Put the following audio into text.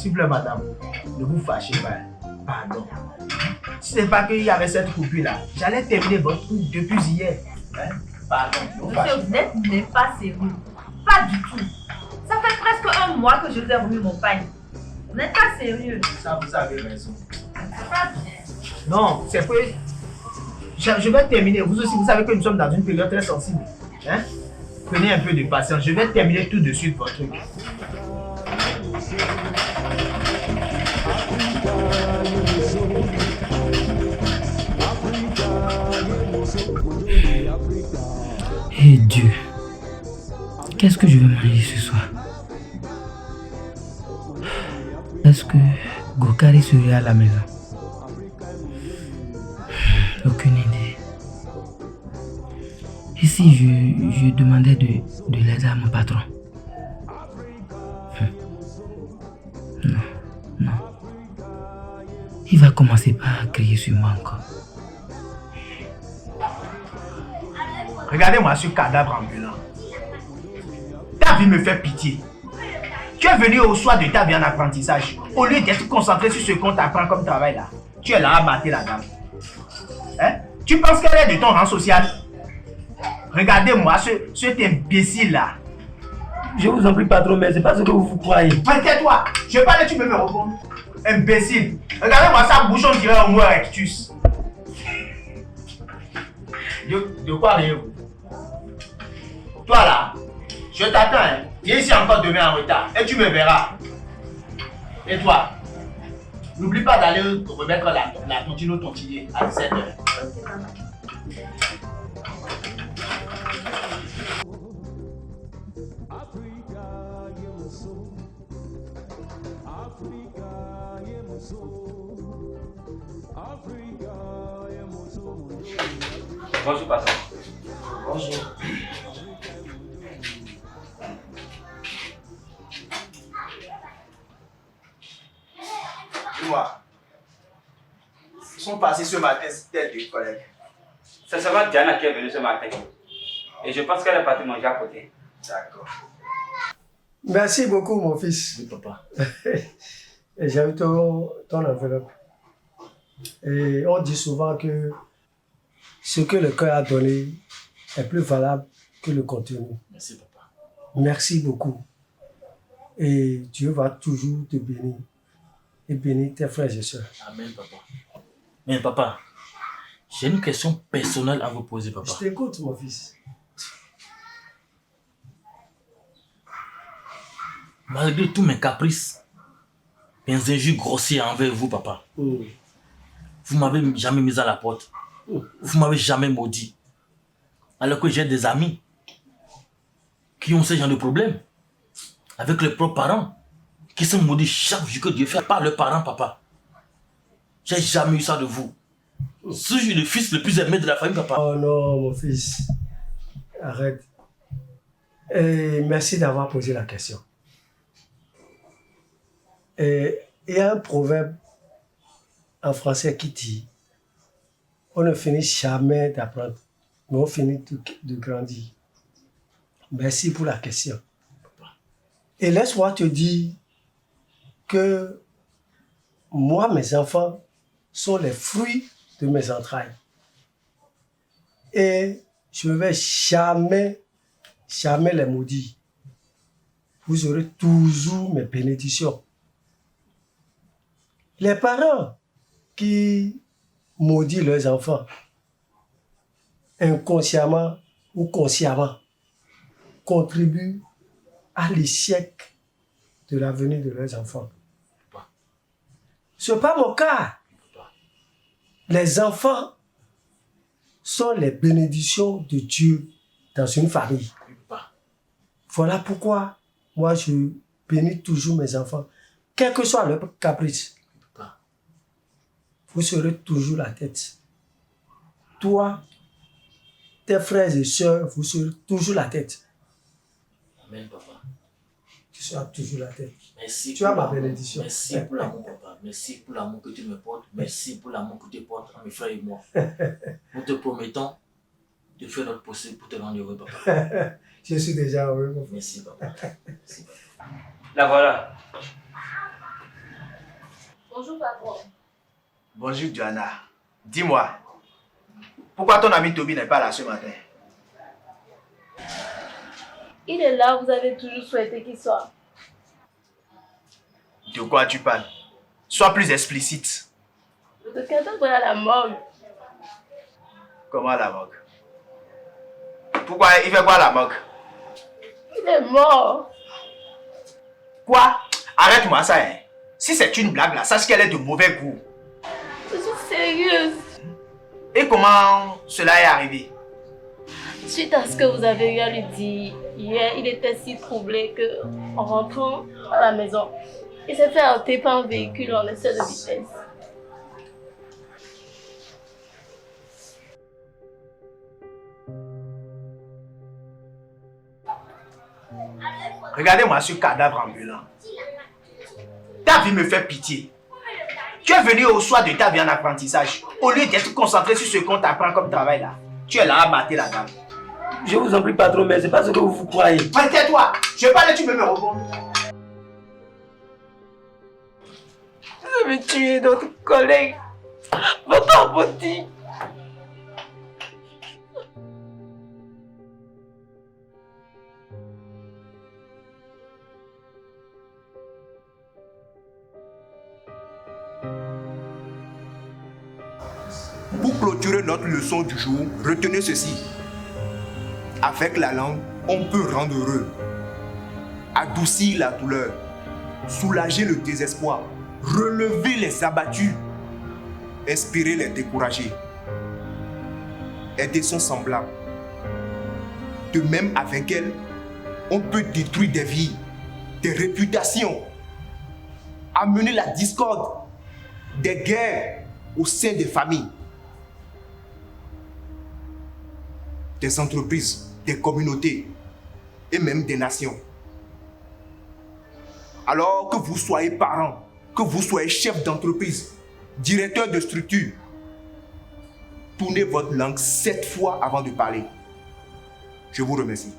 S'il vous plaît, madame, ne vous fâchez pas. Pardon. Si ce n'est pas qu'il y avait cette coupure-là, j'allais terminer votre truc depuis hier. Hein? Pardon. Monsieur, vous n'êtes même pas sérieux. Pas du tout. Ça fait presque un mois que je vous ai remis mon pain. Vous n'êtes pas sérieux. Ça, vous avez raison. C'est pas bien. Non, c'est que je vais terminer. Vous aussi, vous savez que nous sommes dans une période très sensible. Hein? Prenez un peu de patience. Je vais terminer tout de suite votre truc. Et Dieu, qu'est-ce que je vais manger ce soir? Est-ce que Gokari serait à la maison? Aucune idée. Et si je demandais de l'aide à mon patron? Non, non. Il va commencer par crier sur moi encore. Regardez-moi ce cadavre ambulant. Ta vie me fait pitié. Tu es venu au soir de ta vie en apprentissage. Au lieu d'être concentré sur ce qu'on t'apprend comme travail là, tu es là à mater la dame. Hein? Tu penses qu'elle est de ton rang social? Regardez-moi cet imbécile là. Je vous en prie, patron, mais c'est pas ce que vous croyez. Mais tais-toi, je parle et tu peux me répondre. Imbécile. Regardez-moi sa bouche, on dirait homo erectus. De quoi riez-vous? Toi là, je t'attends, hein. Viens ici encore demain en retard et tu me verras. Et toi, n'oublie pas d'aller remettre la tontine au tontinier à 17h. Bonjour, patron. Bonjour. Dis-moi, ils sont passés ce matin, c'était deux collègues. C'est seulement Diana qui est venue ce matin. Et je pense qu'elle est partie manger à côté. D'accord. Merci beaucoup, mon fils. Oui, papa. Et j'ai eu ton enveloppe. Et on dit souvent que ce que le cœur a donné est plus valable que le contenu. Merci, papa. Merci beaucoup. Et Dieu va toujours te bénir. Et bénir tes frères et sœurs. Amen, papa. Mais papa, j'ai une question personnelle à vous poser, papa. Je t'écoute, mon fils. Malgré tous mes caprices, mes injures grossières envers vous, papa, vous m'avez jamais mis à la porte. Vous m'avez jamais maudit. Alors que j'ai des amis qui ont ce genre de problème avec leurs propres parents, qui sont maudits chaque jour que Dieu fait par leurs parents, papa. J'ai jamais eu ça de vous. Je suis le fils le plus aimé de la famille, papa. Oh non, mon fils. Arrête. Et merci d'avoir posé la question. Et il y a un proverbe en français qui dit: on ne finit jamais d'apprendre, mais on finit de grandir. Merci pour la question. Et laisse-moi te dire que moi, mes enfants sont les fruits de mes entrailles. Et je ne vais jamais les maudire. Vous aurez toujours mes bénédictions. Les parents qui maudissent leurs enfants, inconsciemment ou consciemment, contribuent à l'échec de l'avenir de leurs enfants. Ce n'est pas mon cas. Les enfants sont les bénédictions de Dieu dans une famille. Voilà pourquoi moi je bénis toujours mes enfants, quel que soit leur caprice. Vous serez toujours la tête. Toi, tes frères et sœurs, vous serez toujours la tête. Amen, papa. Tu seras toujours la tête. Merci. Tu as ma bénédiction. Merci pour l'amour, papa. Merci pour l'amour que tu me portes. Merci pour l'amour que tu portes à mes frères et moi. Nous te promettons de faire notre possible pour te rendre heureux, papa. Je suis déjà heureux, mon frère. Merci, papa. Merci, papa. La voilà. Bonjour, patron. Bonjour, Joanna. Dis-moi, pourquoi ton ami Toby n'est pas là ce matin? Il est là, vous avez toujours souhaité qu'il soit. De quoi tu parles? Sois plus explicite. Le docteur est à la morgue. Comment la morgue? Pourquoi il fait quoi la morgue? Il est mort. Quoi? Arrête-moi ça, hein. Si c'est une blague là, sache qu'elle est de mauvais goût. Je suis sérieuse. Et comment cela est arrivé? Suite à ce que vous avez eu à lui dire, hier, il était si troublé que, en rentrant à la maison, il s'est fait heurter par un véhicule en excès de vitesse. Regardez-moi ce cadavre ambulant. Ta vie me fait pitié. Tu es venu au soir de ta vie en apprentissage. Au lieu d'être concentré sur ce qu'on t'apprend comme travail là, tu es là à mater la dame. Je vous en prie, patron, mais c'est pas ce que vous croyez. Mais tais-toi, je parle et tu peux me répondre. Vous avez tué notre collègue, votre abruti. Pour clôturer notre leçon du jour, retenez ceci. Avec la langue, on peut rendre heureux, adoucir la douleur, soulager le désespoir, relever les abattus, inspirer les découragés, aider son semblable. De même, avec elle, on peut détruire des vies, des réputations, amener la discorde, des guerres au sein des familles, des entreprises, des communautés et même des nations. Alors que vous soyez parents, que vous soyez chef d'entreprise, directeur de structure, tournez votre langue 7 fois avant de parler. Je vous remercie.